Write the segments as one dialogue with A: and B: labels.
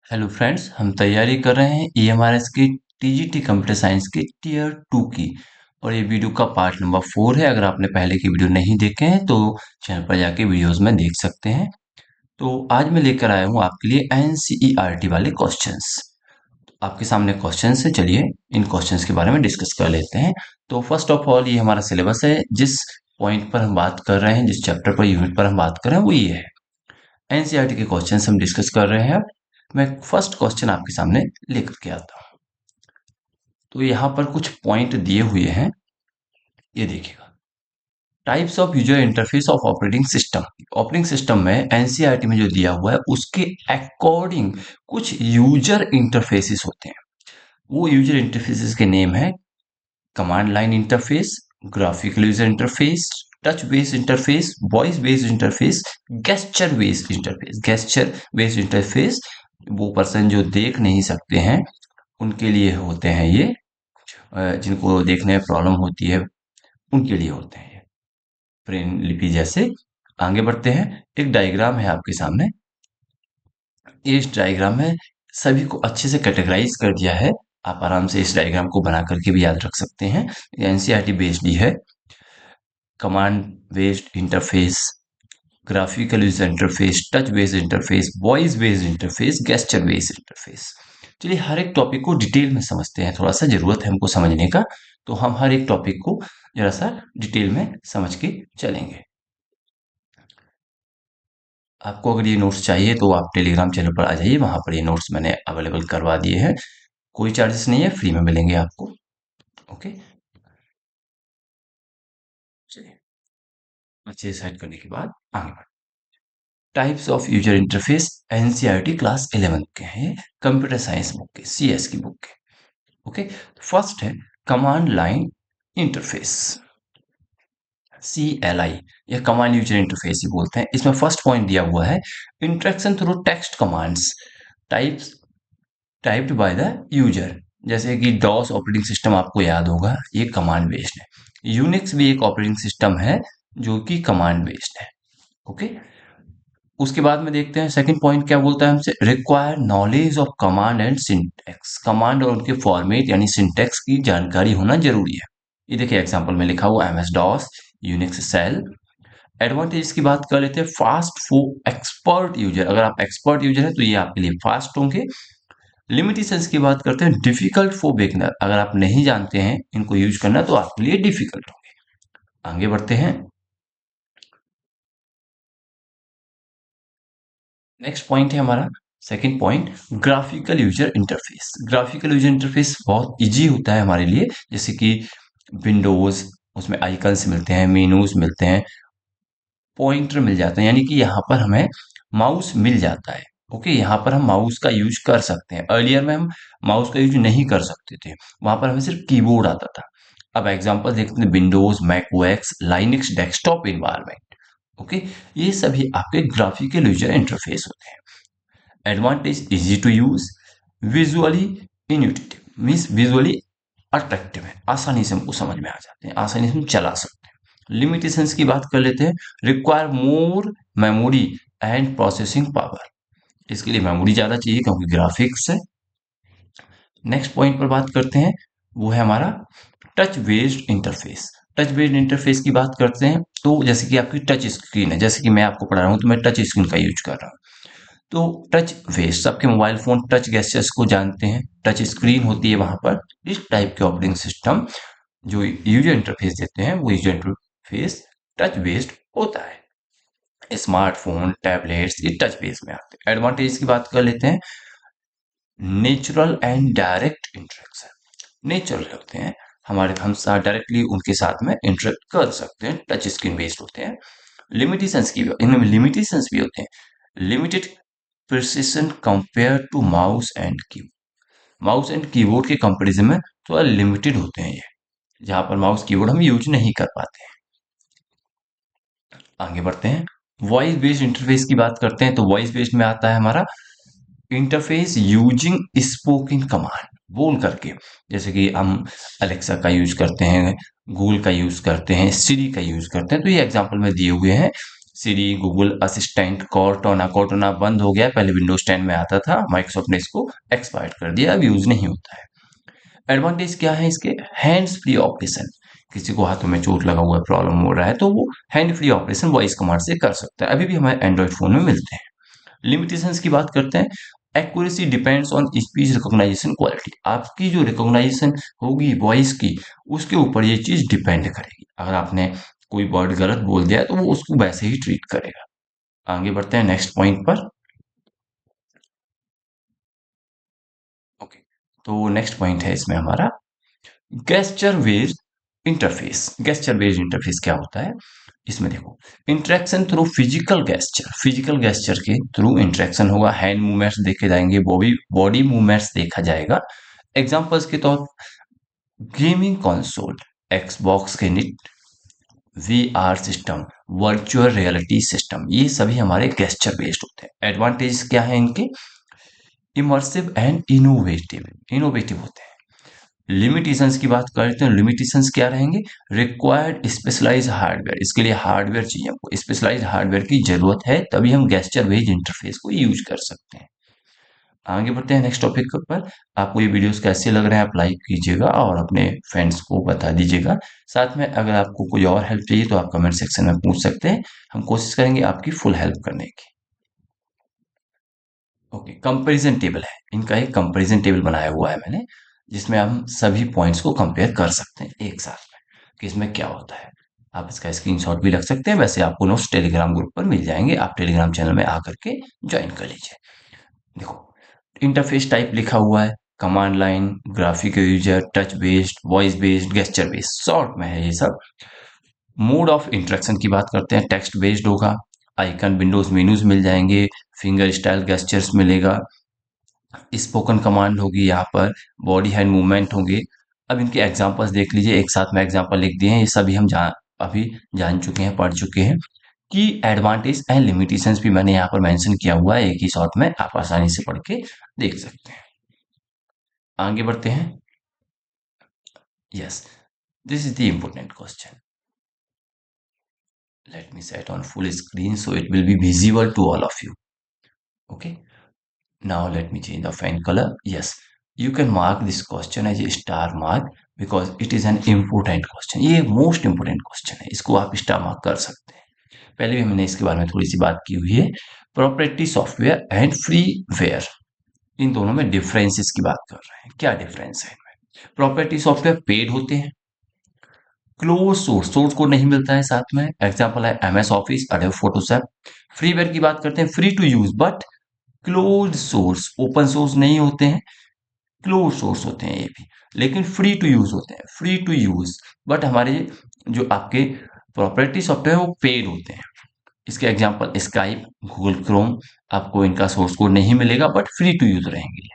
A: Hello friends, हम तैयारी कर रहे हैं ईएमआरएस की टीजीटी कंप्यूटर साइंस की टीयर 2 की। और ये वीडियो का पार्ट नंबर 4 है। अगर आपने पहले की वीडियो नहीं देखे हैं तो चैनल पर जाके वीडियोस में देख सकते हैं। तो आज मैं लेकर आया हूँ आपके लिए एनसीईआरटी वाले क्वेश्चंस। आपके सामने क्वेश्चंस है, चलिए इन क्वेश्चंस के बारे में डिस्कस कर लेते हैं। तो फर्स्ट ऑफ ऑल, ये हमारा सिलेबस है। जिस पॉइंट पर हम बात कर रहे हैं, जिस चैप्टर पर, यूनिट पर हम बात कर रहे हैं, वो ये है। एनसीईआरटी के क्वेश्चंस हम डिस्कस कर रहे हैं। मैं फर्स्ट क्वेश्चन आपके सामने लेकर के आता हूँ। तो यहाँ पर कुछ पॉइंट दिए हुए हैं, ये देखिएगा। Types of user interface of operating system में एनसीईआरटी में जो दिया हुआ है उसके अकॉर्डिंग कुछ यूजर इंटरफेसेस होते हैं। वो यूजर इंटरफेसेस के नेम है command line interface, graphical user interface, touch based interface, voice based interface, gesture based interface. Gesture based interface वो पर्सन जो देख नहीं सकते हैं उनके लिए होते हैं ये। जिनको देखने में प्रॉब्लम होती है उनके लिए होते हैं ये ब्रेन लिपि जैसे। आगे बढ़ते हैं। एक डायग्राम है आपके सामने। इस डायग्राम में सभी को अच्छे से कैटेगराइज कर दिया है। आप आराम से इस डायग्राम को बना करके भी याद रख सकते हैं। एनसीईआरटी बेस्ड ही है। Command based interface, graphical user interface, touch based interface, voice based interface, gesture based interface. चलिए हर एक टॉपिक को डिटेल में समझते हैं। थोड़ा सा जरूरत है हमको समझने का, तो हम हर एक टॉपिक को जरा सा डिटेल में समझ के चलेंगे। आपको अगर ये नोट्स चाहिए तो आप टेलीग्राम चैनल पर आ जाइए, वहां पर ये नोट्स मैंने अवेलेबल करवा दिए हैं। कोई चार्जेस नहीं है, फ्री में मिलेंगे आपको। ओके, चलिए अच्छे से सेट करने के बाद आगे बढ़ते। Types of user interface NCERT class 11 के हैं, कंप्यूटर साइंस बुक के, सीएस की बुक के। ओके, फर्स्ट है कमांड लाइन इंटरफेस, CLI, या कमांड यूजर इंटरफेस ही बोलते हैं। इसमें फर्स्ट पॉइंट दिया हुआ है interaction through text commands types typed by the user. जैसे कि डॉस ऑपरेटिंग सिस्टम आपको याद होगा, ये कमांड बेस्ड है। यूनिक्स भी एक ऑपरेटिंग सिस्टम है जो कि कमांड बेस्ड है। ओके, उसके बाद में देखते हैं सेकंड पॉइंट क्या बोलता है हमसे, require knowledge of command and syntax. Command और उनके फॉर्मेट यानी सिंटेक्स की जानकारी होना जरूरी है। ये देखिए एग्जांपल में लिखा हुआ MS DOS, Unix shell. Advantage की बात कर लेते हैं, फास्ट फॉर एक्सपर्ट यूजर। अगर आप एक्सपर्ट यूजर है तो ये आपके लिए फास्ट होंगे। लिमिटेशंस की बात करते हैं, डिफिकल्ट फॉर बिगिनर। अगर आप नहीं जानते हैं इनको यूज करना तो आपके लिए डिफिकल्ट होंगे। आगे बढ़ते हैं। नेक्स्ट पॉइंट है हमारा second point, graphical user interface. Graphical user interface बहुत इजी होता है हमारे लिए। जैसे कि विंडोज, उसमें आइकन्स मिलते हैं, मेनूज मिलते हैं, पॉइंटर मिल जाते हैं, यानी कि यहाँ पर हमें माउस मिल जाता है। ओके, यहाँ पर हम माउस का यूज कर सकते हैं। अर्लियर में हम माउस का यूज नहीं कर सकते थे, वहां पर हमें सिर्फ कीबोर्ड आता था। अब एग्जांपल देखते हैं, Windows, Mac OS, Linux desktop environment. Okay, ये सभी आपके ग्राफिकल यूजर इंटरफेस होते हैं। Advantage, easy to use, visually intuitive, means visually attractive है, आसानी से हमको समझ में आ जाते हैं, आसानी से हम चला सकते हैं। लिमिटेशंस की बात कर लेते हैं, require more memory and processing power. इसके लिए मेमोरी ज्यादा चाहिए क्योंकि ग्राफिक्स है। नेक्स्ट पॉइंट पर बात करते हैं, वो है हमारा touch based interface. Touch based interface की बात करते हैं तो जैसे कि आपकी टच स्क्रीन है, जैसे कि मैं आपको पढ़ा रहा हूँ तो मैं टच स्क्रीन का यूज कर रहा हूँ। तो टच बेस्ड, सबके मोबाइल फोन टच गेस्चर्स को जानते हैं, टच स्क्रीन होती है वहां पर। इस टाइप के ऑपरेटिंग सिस्टम जो यूजर इंटरफेस देते हैं वो यूजर इंटरफेस टच बेस्ड होता है। स्मार्टफोन, टैबलेट्स ये टच बेस्ड में आते हैं। एडवांटेज की बात कर लेते हैं, natural and direct interaction. Natural होते हैं हमारे, हम साथ डायरेक्टली उनके साथ में इंटरेक्ट कर सकते हैं, टच स्क्रीन बेस्ड होते हैं। लिमिटेशंस की, इनमें लिमिटेशंस भी होते हैं। Limited precision compare to mouse and keyboard. Mouse and keyboard के कंपैरिजन में थोड़ा लिमिटेड होते हैं ये, जहां पर माउस कीबोर्ड हम यूज नहीं कर पाते हैं। आगे बढ़ते हैं। वॉइस बेस्ड इंटरफेस की बात करते हैं तो वॉइस बेस्ड में आता है हमारा इंटरफेस यूजिंग स्पोकन कमांड, बोल करके। जैसे कि हम अलेक्सा का यूज करते हैं, गूगल का यूज करते हैं, सिरी का यूज करते हैं। तो ये एग्जांपल में दिए हुए हैं। सिरी, गूगल असिस्टेंट, कॉर्टोना। कॉर्टोना बंद हो गया, पहले विंडोज 10 में आता था, माइक्रोसॉफ्ट ने इसको एक्सपायर्ड कर दिया, अब यूज नहीं होता है। एडवांटेज क्या है इसके? Hands free operation. किसी को हाथों में चोट लगा हुआ है, प्रॉब्लम हो रहा है, तो वो hand free operation voice command से कर सकता है। अभी भी हमारे एंड्रॉइड फोन में मिलते हैं। लिमिटेशंस की बात करते हैं। Accuracy depends on speech recognization quality. आपकी जो रिकॉग्नाइजेशन होगी वॉइस की, उसके ऊपर ये चीज डिपेंड करेगी। अगर आपने कोई वर्ड गलत बोल दिया तो वो उसको वैसे ही ट्रीट करेगा। आगे बढ़ते हैं नेक्स्ट पॉइंट पर। ओके, तो नेक्स्ट पॉइंट है इसमें हमारा gesture based interface. Gesture based interface क्या होता है? इसमें देखो, interaction through physical gesture. Physical gesture के थ्रू इंटरेक्शन होगा, हैंड मूवमेंट्स देखे जाएंगे, बॉडी बॉडी मूवमेंट्स देखा जाएगा। एग्जांपल्स के तौर, gaming console, Xbox Kinect, VR system, virtual reality system, ये सभी हमारे गेस्चर बेस्ड होते हैं। एडवांटेज क्या है इनके? इमर्सिव एंड इनोवेटिव, इनोवेटिव होते हैं। लिमिटेशंस की बात करते हैं, लिमिटेशंस क्या रहेंगे? रिक्वायर्ड स्पेशलाइज हार्डवेयर, इसके लिए हार्डवेयर चाहिए हमको, स्पेशलाइज हार्डवेयर की जरूरत है, तभी हम गेस्चर बेस्ड इंटरफेस को यूज कर सकते हैं। आगे बढ़ते हैं नेक्स्ट टॉपिक पर। आपको ये वीडियोस कैसे लग रहे हैं आप लाइक कीजिएगा और अपने फ्रेंड्स को बता दीजिएगा। साथ में अगर आपको कोई और हेल्प चाहिए तो आप कमेंट सेक्शन में पूछ सकते हैं, हम कोशिश करेंगे आपकी फुल हेल्प करने की। ओके, कंपैरिजन टेबल है, इनका एक कंपैरिजन टेबल बनाया हुआ है मैंने, जिसमें हम सभी पॉइंट्स को कंपेयर कर सकते हैं एक साथ में कि इसमें क्या होता है। आप इसका स्क्रीनशॉट भी रख सकते हैं, वैसे आपको नोट्स टेलीग्राम ग्रुप पर मिल जाएंगे, आप टेलीग्राम चैनल में आकर के ज्वाइन कर लीजिए। देखो, इंटरफेस टाइप लिखा हुआ है, command line, graphic user, touch based, voice based, gesture based, short में है ये सब। मोड ऑफ इंटरेक्शन की बात करते हैं, टेक्स्ट बेस्ड होगा, आइकन विंडोज मेन्यूज मिल जाएंगे, फिंगर स्टाइल गेस्चर्स मिलेगा, स्पोकन कमांड होगी यहाँ पर, बॉडी हैंड मूवमेंट होंगे। अब इनके एग्जांपल्स देख लीजिए, एक साथ में एग्जांपल लिख दिए हैं, ये सभी हम अभी जान चुके हैं, पढ़ चुके हैं। की एडवांटेज एंड लिमिटेशंस भी मैंने यहाँ पर मेंशन किया हुआ है, एक ही शॉट में आप आसानी से पढ़ के देख सकते हैं। आगे बढ़ते हैं। Yes, this is the important question. Let me set on full screen so it will be visible to all of you. Okay, now let me change the fan color. Yes, you can mark this question as a star mark because it is an important question. ये most important question है, इसको आप star mark कर सकते हैं। पहले भी हमने इसके बारे में थोड़ी सी बात की हुई है। प्रोप्राइटरी सॉफ्टवेयर एंड फ्रीवेयर, इन दोनों में डिफरेंसेस की बात कर रहे हैं। क्या डिफरेंस है इनमें? प्रोप्राइटरी सॉफ्टवेयर पेड होते हैं, क्लोज सोर्स, सोर्स कोड नहीं मिलता है साथ में, एग्जाम्पल है MS Office, Adobe Photoshop. Freeware की बात करते हैं, free to use but close source, open source नहीं होते हैं, क्लोज सोर्स होते हैं ये भी, लेकिन फ्री टू यूज होते हैं, फ्री टू यूज। बट हमारे जो आपके प्रॉपर्टी सॉफ्टवेयर वो पेड होते हैं। इसके एग्जांपल स्काइप, गूगल क्रोम, आपको इनका सोर्स कोड नहीं मिलेगा बट फ्री टू यूज रहेंगे।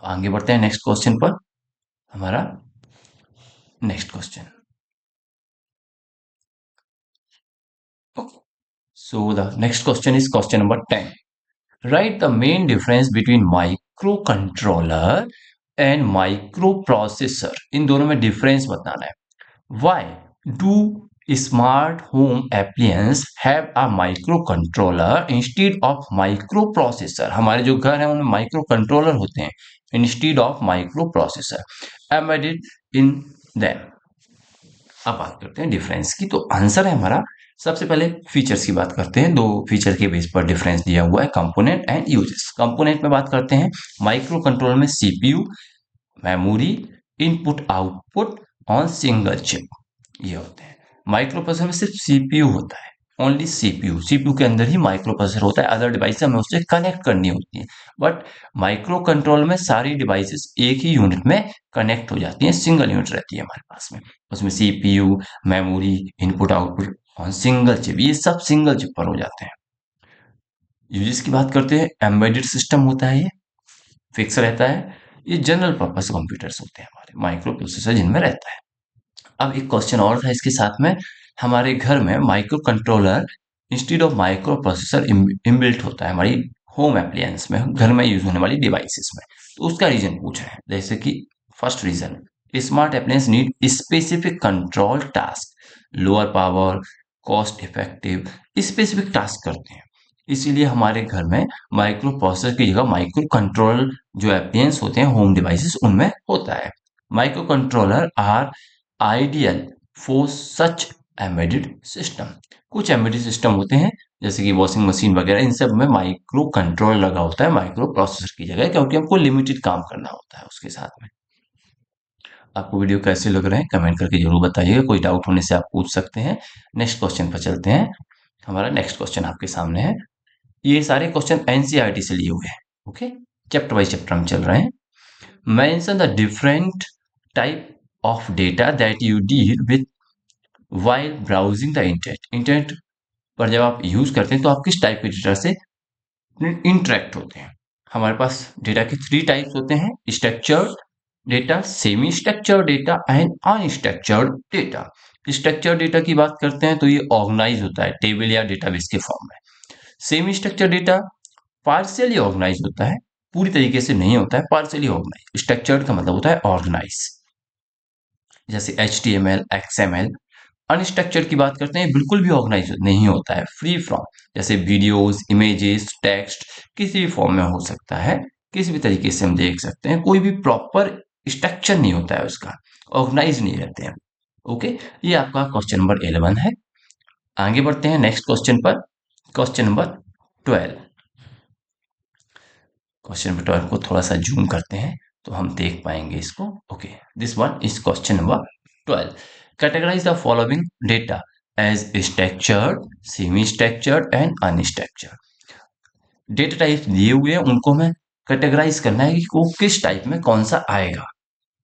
A: आगे बढ़ते हैं नेक्स्ट क्वेश्चन पर। हमारा next question, so the next question is question number 10। Write the main difference between microcontroller and microprocessor. इन दोनों में डिफरेंस बताना है। Why do smart home appliance have a microcontroller instead of microprocessor? हमारे जो घर हैं उनमें माइक्रो कंट्रोलर होते हैं instead of microprocessor embedded in them। अब बात करते हैं डिफरेंस की, तो आंसर है हमारा, सबसे पहले फीचर्स की बात करते हैं। दो फीचर के बेस पर डिफरेंस दिया हुआ है, कंपोनेंट एंड यूजेस। कंपोनेंट में बात करते हैं, माइक्रो कंट्रोलर में CPU, memory, input output on single chip, ये होते हैं। माइक्रो प्रोसेसर में सिर्फ सीपीयू होता है, ओनली सीपीयू, सीपीयू के अंदर ही माइक्रो प्रोसेसर होता है, अदर डिवाइस हमें उससे कनेक्ट करनी होती है। बट माइक्रो कंट्रोल में सारी डिवाइसेस एक ही यूनिट में कनेक्ट हो जाती हैं, सिंगल यूनिट रहती है हमारे पास में, उसमें CPU, memory, input output on single chip, ये सब सिंगल चिप पर हो जाते हैं। यूजेस की बात करते हैं, एम्बेडेड सिस्टम होता है, ये फिक्स रहता है, ये जनरल पर्पस कंप्यूटर्स होते हैं हमारे, माइक्रो प्रोसेसर जिनमें रहता है। अब एक क्वेश्चन और था इसके साथ में, हमारे घर में micro controller instead of micro processor inbuilt होता है हमारी होम एप्लियंस में, घर में यूज होने वाली डिवाइसेस में, तो उसका रीजन पूछा है। जैसे कि first reason, smart appliances need specific control task, lower power, cost effective specific task करते हैं। इसीलिए हमारे घर में माइक्रो प्रोसेसर की जगह माइक्रो कंट्रोलर जो एप्लियंस होते हैं होम डिवाइसेस उनमें होता है। Micro controller are ideal for such embedded system. कुछ एम्बेडेड सिस्टम होते हैं जैसे कि वॉशिंग मशीन वगैरह, इन सब में माइक्रो कंट्रोलर लगा होता है माइक्रो प्रोसेसर की जगह, क्योंकि हमको लिमिटेड काम करना होता है उसके साथ में। आपको वीडियो कैसे लग रहे हैं कमेंट करके जरूर बताइएगा, कोई डाउट होने से आप पूछ सकते हैं। नेक्स्ट क्वेश्चन पर चलते हैं। हमारा नेक्स्ट क्वेश्चन आपके सामने है। ये सारे क्वेश्चन एनसीईआरटी से लिए हुए हैं। ओके, चैप्टर वाइज चैप्टर हम चल रहे हैं। Mention the different type of data that you deal with while browsing the internet. Internet पर जब आप यूज करते हैं तो आप किस टाइप के डेटा से इंटरेक्ट होते हैं। हमारे पास डेटा के 3 टाइप्स होते हैं, structured data, semi structured data and unstructured data. Structured data की बात करते हैं तो ये ऑर्गेनाइज होता है टेबल या डेटाबेस के फॉर्म में। Semi structured data partially organise होता है, पूरी तरीके से नहीं होता है, पार्शियली ऑर्गेनाइज। स्ट्रक्चर्ड का मतलब होता है ऑर्गेनाइज, जैसे HTML, XML। अनस्ट्रक्चर्ड की बात करते हैं, बिल्कुल भी ऑर्गेनाइज नहीं होता है, फ्री फ्रॉम, जैसे वीडियोस, इमेजेस, टेक्स्ट, किसी भी फॉर्म में हो सकता है, किसी भी तरीके से हम देख सकते हैं, कोई भी प्रॉपर स्ट्रक्चर नहीं होता है उसका, ऑर्गेनाइज नहीं रहते हैं। ओके, ये आपका क्वेश्चन नंबर 11 है। आगे बढ़ते हैं नेक्स्ट क्वेश्चन पर। Question number 12। क्वेश्चन नंबर 12 को थोड़ा सा जूम करते हैं तो हम देख पाएंगे इसको। Okay, this one is question number 12। Categorise the following data as structured, semi structured and unstructured. Data type दिए हुए हैं, उनको हमें कैटेगराइज करना है कि वो किस टाइप में कौन सा आएगा।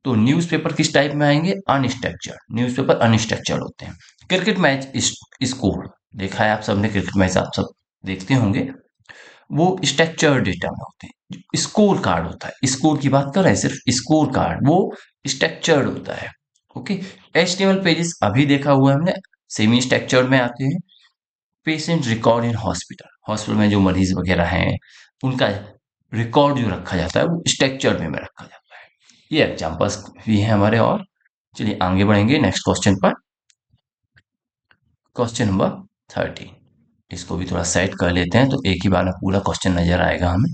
A: तो न्यूज़पेपर किस टाइप में आएंगे, अनस्ट्रक्चर्ड। न्यूज़पेपर अनस्ट्रक्चर्ड होते हैं। क्रिकेट मैच स्कोर देखा है आप सबने, क्रिकेट मैच आप सब देखते होंगे, वो स्ट्रक्चर्ड डेटा में होते हैं। स्कोर कार्ड होता है, स्कोर की बात कर रहे हैं, सिर्फ स्कोर कार्ड वो स्ट्रक्चर्ड होता है। ओके, HTML पेजेस अभी देखा हुआ है हमने, सेमी स्ट्रक्चर्ड में आते हैं। Patient record in hospital, hospital में जो मरीज वगैरह हैं उनका रिकॉर्ड जो रखा जाता है वो स्ट्रक्चर्ड में रखा जाता है। ये एग्जांपल्स भी हैं हमारे। और चलिए आगे बढ़ेंगे नेक्स्ट क्वेश्चन पर। क्वेश्चन नंबर 13, इसको भी थोड़ा सेट कर लेते हैं तो एक ही बार में पूरा क्वेश्चन नजर आएगा हमें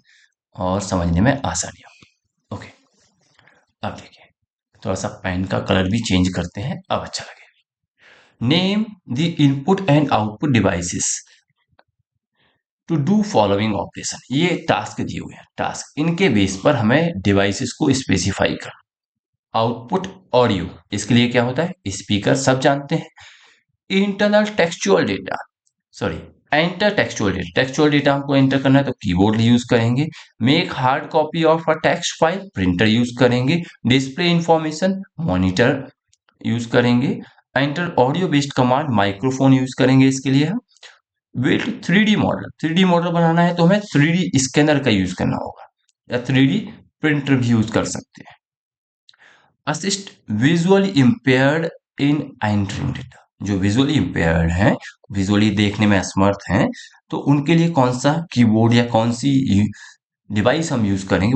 A: और समझने में आसानी होगी। ओके, अब देखिए, थोड़ा सा पेन का कलर भी चेंज करते हैं, अब अच्छा लगेगा। Name the input and output devices to do following operation. ये टास्क दिए हुए हैं, टास्क, इनके बेस पर हमें डिवाइसेस को स्पेसिफाई करना। आउटपुट ऑडियो, इसके लिए क्या होता है, स्पीकर, सब जानते हैं। Internal textual data, sorry, enter textual data, textual data हमको एंटर करना है तो कीबोर्ड यूज करेंगे। Make hard copy of a text file, printer use करेंगे। डिस्प्ले इंफॉर्मेशन, मॉनिटर यूज करेंगे। Enter audio based command, microphone use करेंगे इसके लिए हम। Wait 3D model, 3D model बनाना है तो हमें 3D स्कैनर का यूज करना होगा या 3D प्रिंटर भी यूज कर सकते हैं। असिस्ट विजुअली इम्पेयर्ड इन एंटरिंग डेटा, जो विजुअली इम्पेयर्ड हैं, विजुअली देखने में असमर्थ हैं, तो उनके लिए कौन सा कीबोर्ड या कौन सी डिवाइस हम यूज करेंगे,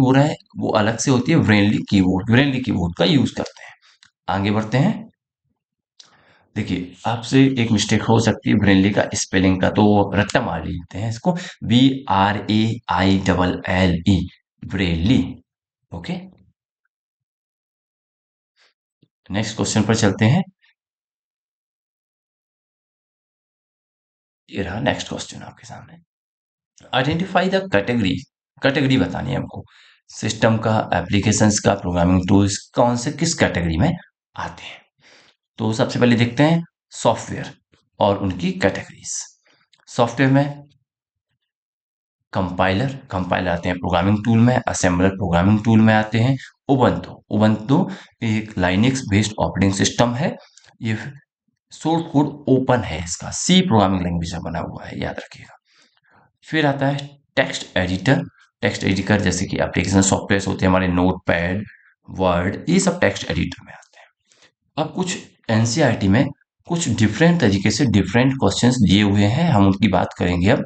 A: वो अलग से होती है, ब्रेनली कीबोर्ड, ब्रेनली कीबोर्ड का यूज करते हैं। आगे बढ़ते हैं। देखिए, आपसे एक मिस्टेक हो सकती है ब्रेनली का स्पेलिंग का, तो रट्टा मार लेते हैं इसको, BRAILLE, Brainly. Okay, next question पर चलते हैं। ये रहा नेक्स्ट क्वेश्चन आपके सामने। आइडेंटिफाई द कैटेगरी, कैटेगरी बतानी है हमको, सिस्टम का, एप्लीकेशंस का, प्रोग्रामिंग टूल्स कौन से किस कैटेगरी में आते हैं। तो सबसे पहले देखते हैं सॉफ्टवेयर और उनकी कैटेगरीज। सॉफ्टवेयर में कंपाइलर, कंपाइलर आते हैं प्रोग्रामिंग टूल में। असेंबलर प्रोग्रामिंग टूल में आते हैं। उबंटू, उबंटू एक लाइनक्स बेस्ड ऑपरेटिंग सिस्टम है। ये सोर्स कोड ओपन है, इसका सी प्रोग्रामिंग लैंग्वेज से बना हुआ है, याद रखिएगा। फिर आता है टेक्स्ट एडिटर, टेक्स्ट एडिटर जैसे कि एप्लीकेशन सॉफ्टवेयर होते हैं हमारे, नोटपैड, वर्ड, ये सब टेक्स्ट एडिटर में आते हैं। अब कुछ एनसीईआरटी में कुछ डिफरेंट तरीके से डिफरेंट क्वेश्चंस दिए हुए हैं, हम उनकी बात करेंगे अब।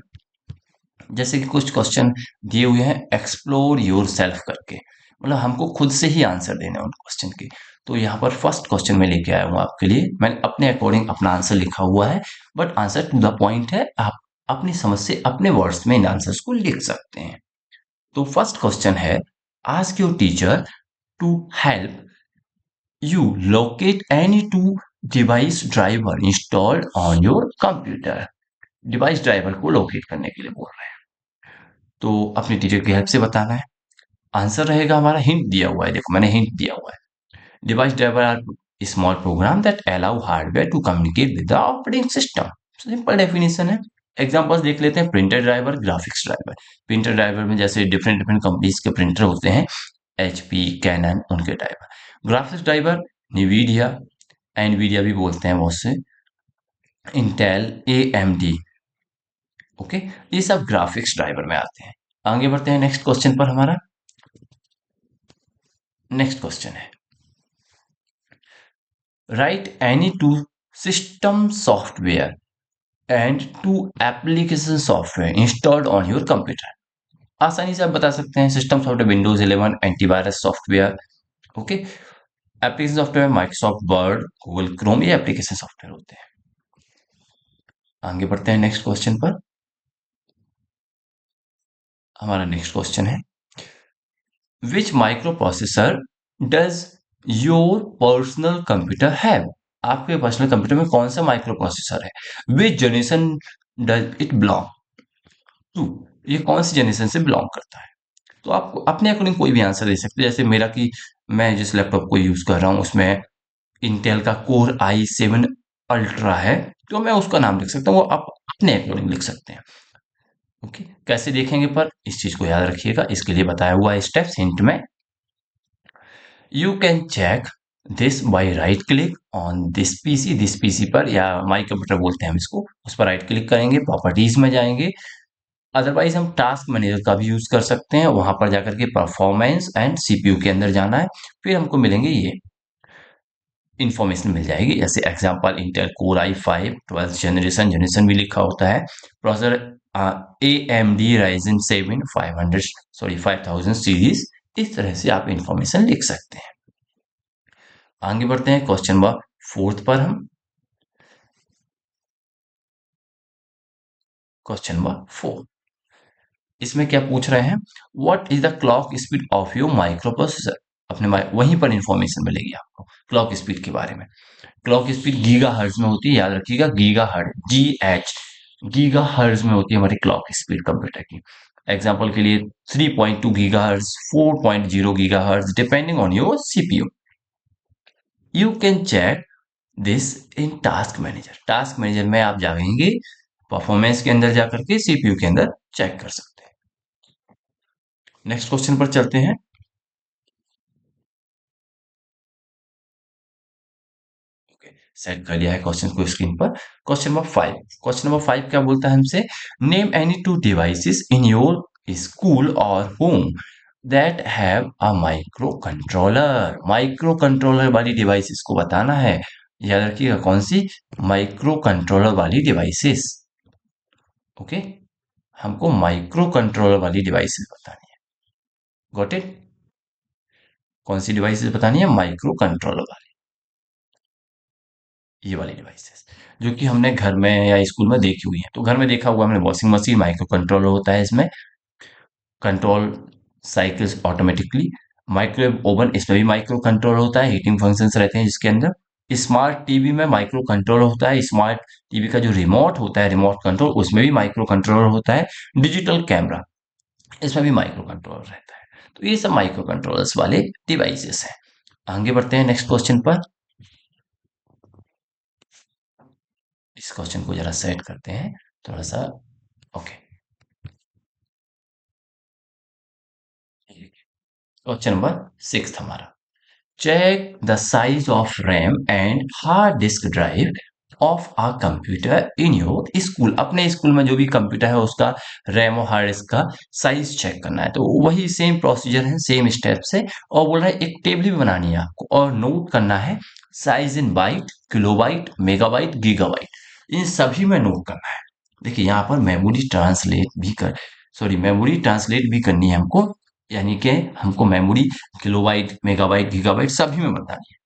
A: जैसे कि कुछ क्वेश्चन दिए हुए हैं एक्सप्लोर योर सेल्फ करके, मतलब हमको खुद से ही आंसर देने हैं उन क्वेश्चन के। तो यहाँ पर फर्स्ट क्वेश्चन में लेके आया हूँ आपके लिए, मैंने अपने अकॉर्डिंग अपना आंसर लिखा हुआ है, but answer to the point है, आप अपनी समझ से अपने वर्ड्स में इन आंसर्स को लिख सकते हैं। तो फर्स्ट क्वेश्चन है, ask your teacher to help you locate any two device driver installed on your computer. Device driver को लोकेट करने के लिए बोल रहे हैं, तो अपने टीचर की हेल्प से बताना है। आंसर रहेगा हमारा, हिंट दिया हुआ है, देखो मैंने हिंट दिया हुआ है। Device driver are small program that allow hardware to communicate with the operating system. Simple definition है। एग्जांपल्स देख लेते हैं, printer driver, graphics driver. Printer driver में जैसे डिफरेंट डिफरेंट कंपनीज के प्रिंटर होते हैं, एचपी, कैनन, उनके driver. Graphics driver Nvidia, Nvidia भी बोलते हैं बहुत से, इंटेल, एएमडी। ओके, ये सब ग्राफिक्स ड्राइवर में आते हैं। आगे बढ़ते हैं नेक्स्ट क्वेश्चन पर। हमारा नेक्स्ट क्वेश्चन है, write any two system software and two application software installed on your computer. आसानी से आप बता सकते हैं, system software Windows 11, antivirus software, okay. Application software Microsoft Word, Google Chrome, ये एप्लीकेशन सॉफ्टवेयर होते हैं। आगे बढ़ते हैं नेक्स्ट क्वेश्चन पर। हमारा नेक्स्ट क्वेश्चन है, which micro processor does your personal computer have. आपके पर्सनल कंप्यूटर में कौन सा माइक्रो प्रोसेसर है। Which generation does it belong to, ये कौन सी जनरेशन से बिलोंग करता है। तो आप अपने अकॉर्डिंग कोई भी आंसर दे सकते हैं। जैसे मेरा कि मैं जिस लैपटॉप को यूज कर रहा हूँ उसमें इंटेल का कोर i7 अल्ट्रा है, तो मैं उसका नाम लिख सकता हूँ, वो आप अपने अकॉर्डिंग लिख सकते हैं। ओके, कैसे देखेंगे, पर इस चीज को याद रखिएगा, इसके लिए बताया हुआ है स्टेप्स हिंट में। You can check this by right click on this PC पर, या माई कंप्यूटर बोलते हैं हम इसको, उस पर राइट क्लिक करेंगे, प्रॉपर्टीज में जाएंगे। अदरवाइज हम टास्क मैनेजर का भी यूज कर सकते हैं, वहां पर जाकर के परफॉर्मेंस एंड सीपीयू के अंदर जाना है, फिर हमको मिलेंगे ये इंफॉर्मेशन मिल जाएगी। जैसे example Intel core i5 12th generation, generation भी लिखा होता है, प्रोसेसर AMD Ryzen 7 5000 सीरीज। इस तरह से आप इंफॉर्मेशन लिख सकते हैं। आगे बढ़ते हैं क्वेश्चन नंबर 4 पर। हम क्वेश्चन नंबर 4, इसमें क्या पूछ रहे हैं, what is the clock speed of your micro processor. अपने वहीं पर इंफॉर्मेशन मिलेगी आपको क्लॉक स्पीड के बारे में। क्लॉक स्पीड गीगा हर्ट्ज में होती है, याद रखिएगा, gigahertz, GH, gigahertz में होती है हमारी क्लॉक स्पीड कंप्यूटर की। एग्जांपल के लिए 3.2 gigahertz, 4.0 gigahertz, depending on your CPU. You can check this in task manager. Task manager में आप जाएंगे, परफॉर्मेंस के अंदर जाकर के सीपीयू के अंदर चेक कर सकते हैं। नेक्स्ट क्वेश्चन पर चलते हैं। सेट कर लिया है क्वेश्चन को स्क्रीन पर। क्वेश्चन नंबर 5, क्वेश्चन नंबर 5 क्या बोलता है हमसे, name any two devices in your school और home that have a micro controller. Micro controller वाली डिवाइसेस को बताना है, याद रखिएगा कौन सी, माइक्रो कंट्रोलर वाली डिवाइसेस। ओके, हमको माइक्रो कंट्रोलर वाली डिवाइसेस बतानी है। गॉट इट, कौन सी डिवाइसेस बतानी है, माइक्रो कंट्रोलर वाली, ये वाली डिवाइसेस, जो कि हमने घर में या स्कूल में देखी हुई है। तो घर में देखा हुआ हमने वॉशिंग मशीन, माइक्रो कंट्रोलर होता है इसमें, control cycles automatically. Microwave oven, इसमें भी माइक्रो कंट्रोलर होता है, हीटिंग फंक्शंस रहते हैं जिसके अंदर। स्मार्ट टीवी में माइक्रो कंट्रोलर होता है, स्मार्ट टीवी का जो रिमोट होता है, रिमोट कंट्रोल, उसमें भी माइक्रो कंट्रोलर होता है। डिजिटल कैमरा, इसमें भी माइक्रो कंट्रोलर रहता है। तो ये सब माइक्रो कंट्रोलर्स वाले डिवाइसेस हैं। आगे बढ़ते हैं नेक्स्ट क्वेश्चन पर। इस क्वेश्चन को जरा सेट करते हैं थोड़ा सा। ओके, क्वेश्चन नंबर 6 हमारा, check the size of RAM and hard disk drive of a computer in your school. अपने स्कूल में जो भी कंप्यूटर है उसका रैम और हार्ड डिस्क का साइज चेक करना है। तो वही सेम प्रोसीजर है, सेम स्टेप्स है, और बोल रहा है एक टेबल भी बनानी है आपको और नोट करना है size in byte, kilobyte, megabyte, gigabyte, इन सभी में नोट करना है। देखिए यहाँ पर मेमोरी ट्रांसलेट भी करनी है हमको, यानी कि हमको मेमोरी किलोबाइट, मेगाबाइट, गीगाबाइट सभी में बतानी है।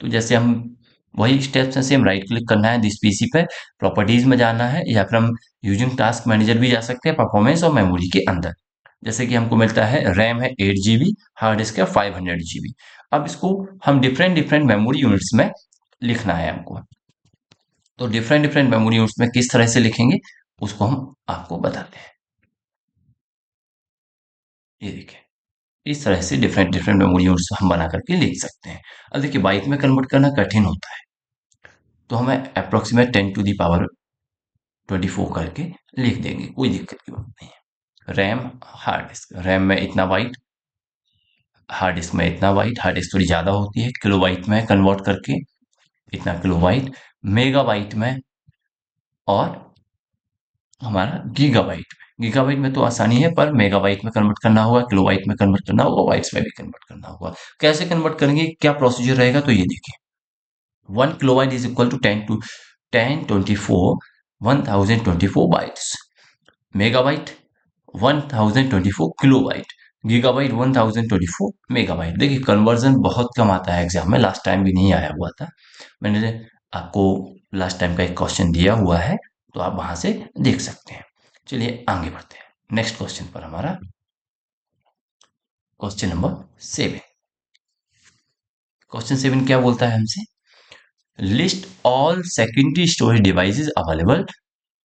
A: तो जैसे हम वही स्टेप्स हैं सेम, राइट क्लिक करना है दिस पीसी पे, प्रॉपर्टीज में जाना है, या फिर हम यूजिंग टास्क मैनेजर भी जा सकते हैं परफॉर्मेंस और मेमोरी के अंदर। जैसे कि हमको मिलता है रैम है 8 GB, हार्ड डिस्क है 500 GB। अब इसको हम डिफरेंट डिफरेंट मेमोरी यूनिट्स में लिखना है हमको। तो डिफरेंट डिफरेंट मेमोरी यूनिट्स में किस तरह से लिखेंगे उसको हम आपको बताते हैं। ये देखिए, इस तरह से डिफरेंट डिफरेंट मेमोरी यूनिट्स हम बना करके लिख सकते हैं। अब देखिए बाइट में कन्वर्ट करना कठिन होता है, तो हमें अप्रोक्सीमेट 10 to the power 24 करके लिख देंगे, कोई दिक्कत की बात नहीं है। रैम, हार्ड डिस्क, रैम में इतना बाइट, हार्ड डिस्क में इतना बाइट, हार्ड डिस्क थोड़ी ज़्यादा होती है, किलोबाइट में कन्वर्ट करके इतना किलोबाइट, मेगाबाइट में, और हमारा गीगाबाइट में। गीगाबाइट में तो आसानी है, पर मेगाबाइट में कन्वर्ट करना होगा, किलोबाइट में कन्वर्ट करना होगा, बाइट्स में भी कन्वर्ट करना होगा। कैसे कन्वर्ट करेंगे, क्या प्रोसीजर रहेगा, तो ये देखिए, 1 kilobyte is equal to 1024 megabyte 1024 kilobyte, gigabyte 1024 megabyte. देखिए कन्वर्जन बहुत कम आता है एग्जाम में, लास्ट टाइम भी नहीं आया हुआ था। मैंने आपको लास्ट टाइम का एक क्वेश्चन दिया हुआ है, तो आप वहां से देख सकते हैं। चलिए आगे बढ़ते हैं नेक्स्ट क्वेश्चन पर। हमारा क्वेश्चन नंबर 7। क्वेश्चन 7 क्या बोलता है हमसे, list all secondary storage devices available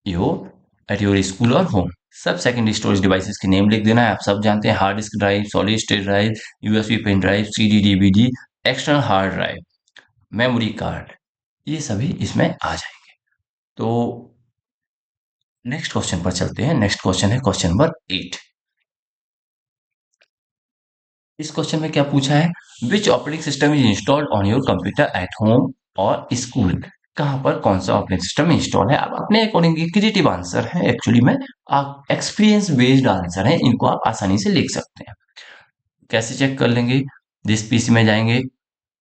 A: you at your school और होम। सब सेकेंडरी स्टोरेज डिवाइसेस के नेम लिख देना है। आप सब जानते हैं, hard disk drive, solid state drive, USB pen drive, CD DVD, external hard drive, memory card, ये सभी इसमें आ जाएंगे। तो नेक्स्ट क्वेश्चन पर चलते हैं। नेक्स्ट क्वेश्चन है क्वेश्चन नंबर 8। इस क्वेश्चन में क्या पूछा है, which operating system is installed on your computer at home or school. कहाँ पर कौन सा ऑपरेटिंग सिस्टम इंस्टॉल है। आप अपने अकॉर्डिंग क्रिएटिव आंसर है एक्चुअली में, आप एक्सपीरियंस बेस्ड आंसर है, इनको आप आसानी से लिख सकते हैं। कैसे चेक कर लेंगे, दिस पीसी में जाएंगे,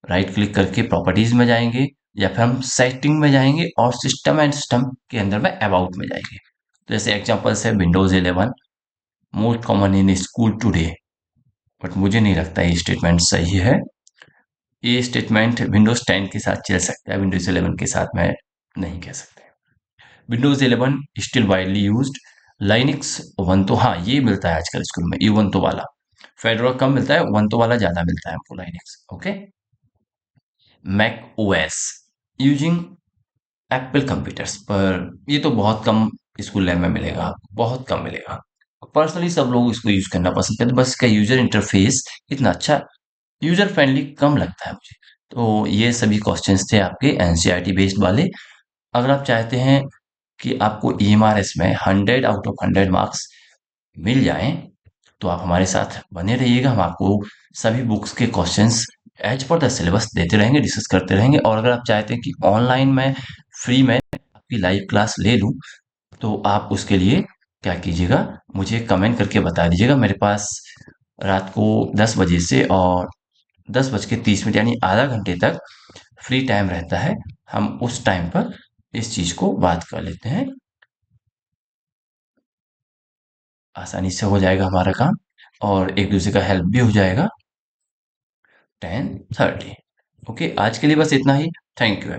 A: राइट क्लिक करके प्रॉपर्टीज में जाएंगे, या फिर हम सेटिंग में जाएंगे और सिस्टम एंड सिस्टम के अंदर में अबाउट में जाएंगे। तो जैसे एग्जांपल्स है Windows 11 most common in school today, but मुझे नहीं लगता ये स्टेटमेंट सही है। ये स्टेटमेंट विंडोज 10 के साथ चल सकता है, विंडोज 11 के साथ मैं नहीं कह सकते। Windows 11 still widely used, Linux Ubuntu, हाँ ये मिलता है आजकल स्कूल में उबंटू वाला, फेडोरा कम मिलता है, उबंटू वाला ज्यादा मिलता है हमको Linux. Okay, Mac OS using Apple computers पर, ये तो बहुत कम स्कूल लैब में मिलेगा, बहुत कम मिलेगा। पर्सनली सब लोग इसको यूज करना पसंद करते हैं, बस इसका यूजर इंटरफेस इतना अच्छा, यूजर फ्रेंडली कम लगता है मुझे। तो ये सभी क्वेश्चंस थे आपके एनसीईआरटी बेस्ड वाले। अगर आप चाहते हैं कि आपको ईएमआरएस में 100 आउट ऑफ 100 मार्क्स मिल जाएं, तो आप हमारे साथ बने रहिएगा। हम आपको सभी बुक्स के questions as per the syllabus देते रहेंगे, डिस्कस करते रहेंगे। और अगर आप चाहते हैं कि ऑनलाइन में फ्री में आपकी लाइव क्लास ले लूं, तो आप उसके लिए क्या कीजिएगा, मुझे कमेंट करके बता दीजिएगा। मेरे पास रात को 10 बजे से और 10:30 यानी आधा घंटे तक फ्री टाइम रहता है। हम उस टाइम पर इस चीज को बात कर लेते हैं, आसानी से हो जाएगा हमारा काम, और एक दूसरे का हेल्प भी हो जाएगा। 10:30। ओके, आज के लिए बस इतना ही। Thank you.